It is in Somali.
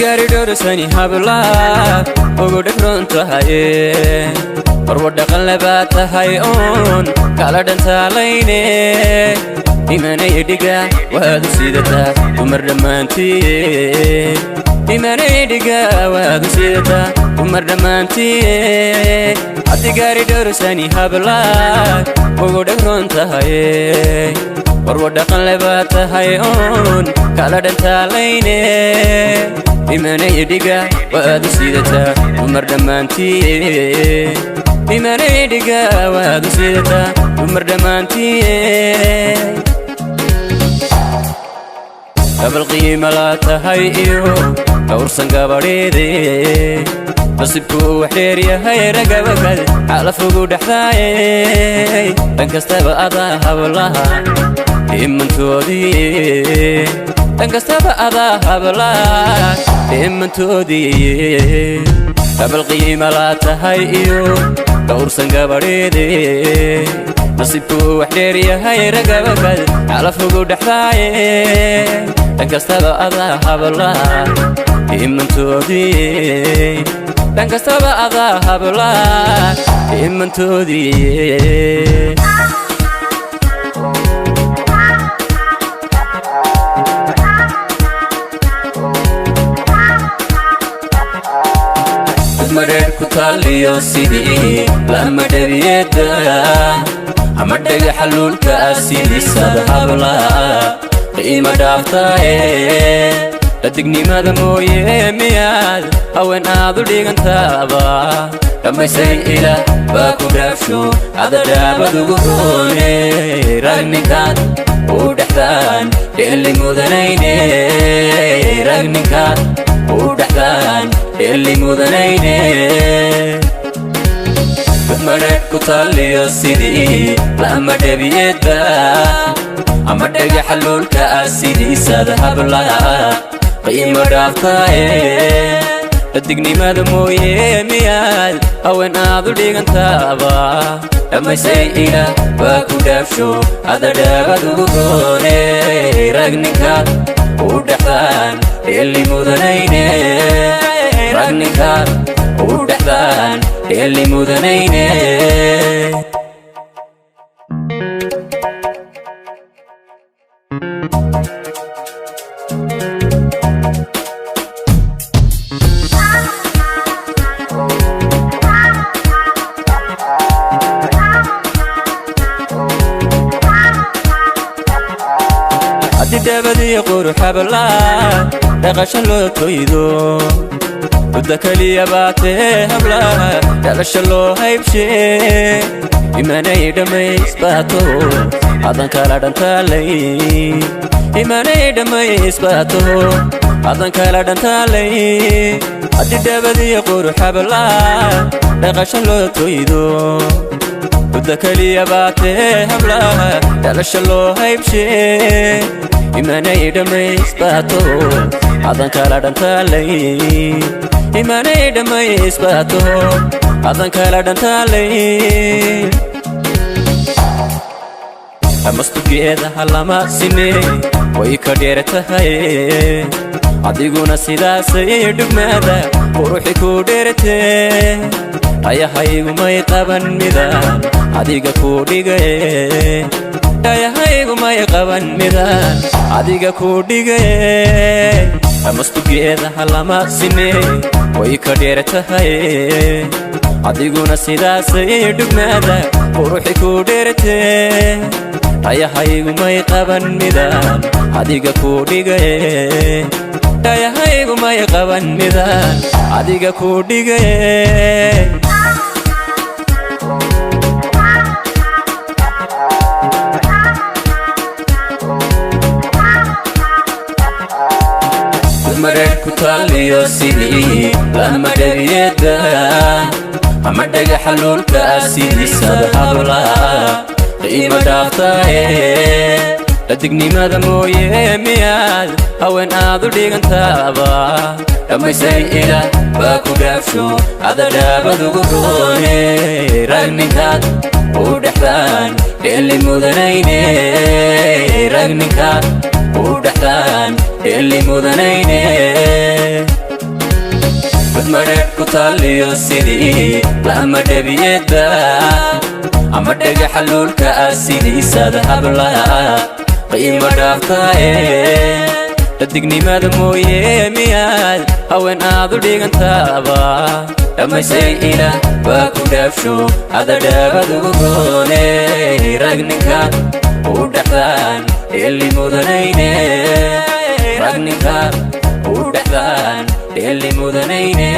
Xariir Dhowrsan habla ugu dhigrontahay warwada qalabatahay on kala dhantaalayne imanay dhiga waad sidata umar dhamaantii imanay dhiga waad sidata umar dhamaantii Xariir Dhowrsan habla ugu dhigrontahay warwada qalabatahay on kala dhantaalayne imanay dhiga waad sidata umar dhamaantii imanay dhiga waad sidata umar dhamaantii qabl qiima la tahay iyo Dhowrsan gabadheede nasibku waxeer yahay ragabagad calafugu dhaxdaayay tan kastaba adaa hablaha imantoodii tan kastaba adaa hablaha imantoodii qabl qiima la tahay iyo Dhowrsan gabadheede nasibku waxeer yahay ragabagad calafugu dhaxdaayay tan kastaba adaa hablaha imantoodii tan kastaba adaa hablaha imantoodii mareer ku taaliyo sidii lama dhabiyada ama dhaga xaluulka sidisada hablaha qiima dhaaftaaye dadigniimada mooye miyaad haween aad u dhigantaaba dhammaysay ilaah baa ku dhaafsho adadhaabad ugu roone ragninkaad u dhexdaan dheelli mudanayne ragninkaad u dhexdaan dheelli mudanayne mareer ku taaliyo sidii lama dhabiyada ama dhaga xaluulka sidisada hablaha qiima dhaaftaaye dadigniimada mooye miyaad haween aad u dhigantaaba dhammaysay ilaah baa ku dhaafsho adadhaabad ugu roone ragninkaad u dhexdaan dheelli mudanayne ragninkaad u dhexdaan dheelli mudanayne dabadii qurux habla dhaqasho loo toydo wada kaliya baatee habla dhaqasho loo haybshee imanay dhamaysbaato adan kala dhantaalay imanay dhamaysbaato adan kala dhantaalay dabadii qurux habla dhaqasho loo toydo wada kaliya baatee habla dhaqasho loo haybshee imanay dhamaysbaato adan kala dhantaalay imanay dhamaysbaato adan kala dhantaalay amastugeeda halama sine way ka dheer tahay adiguna sidaasay dhugmaada quruxi ku dheertee ayahaygu may qaban midaan adiga ku dhigaye ayahaygu may qaban midaan adiga ku dhigaye amastugeeda halama sine way ka dheer tahay adiguna sidaasay dhugmaada quruxi ku dheertee ayahaygu may qaban midaan adiga ku dhigaye ayahaygu may qaban midaan adiga ku dhigaye mareer ku taaliyo sidii lama dhabiyada ama dhaga xaluulka sidisada hablaha qiima dhaaftaaye dhadigniimada mooye miyaad haween aad u dhigantaaba dhammaysay ilaah baa ku dhaafsho adadhaabad ugu roone ragninkaad u dhexdaan dheelli mudanayne ragninkaad u dhexdaan dheelli mudanayne badmadheedh ku taaliyo sidii lama dhabiyedda ama dhagaxa luulka ah sidiisada hablaha qiimo dhaaftaaye dhadignimada mooye miyaad haween aad u dhigantaaba dhammaysay ilaah baa ku dhaafsho adadhaabad ugu roone ragninkaad u dhexdaan dheelli mudanayne ragninkaad u dhexdaan dheelli mudanayne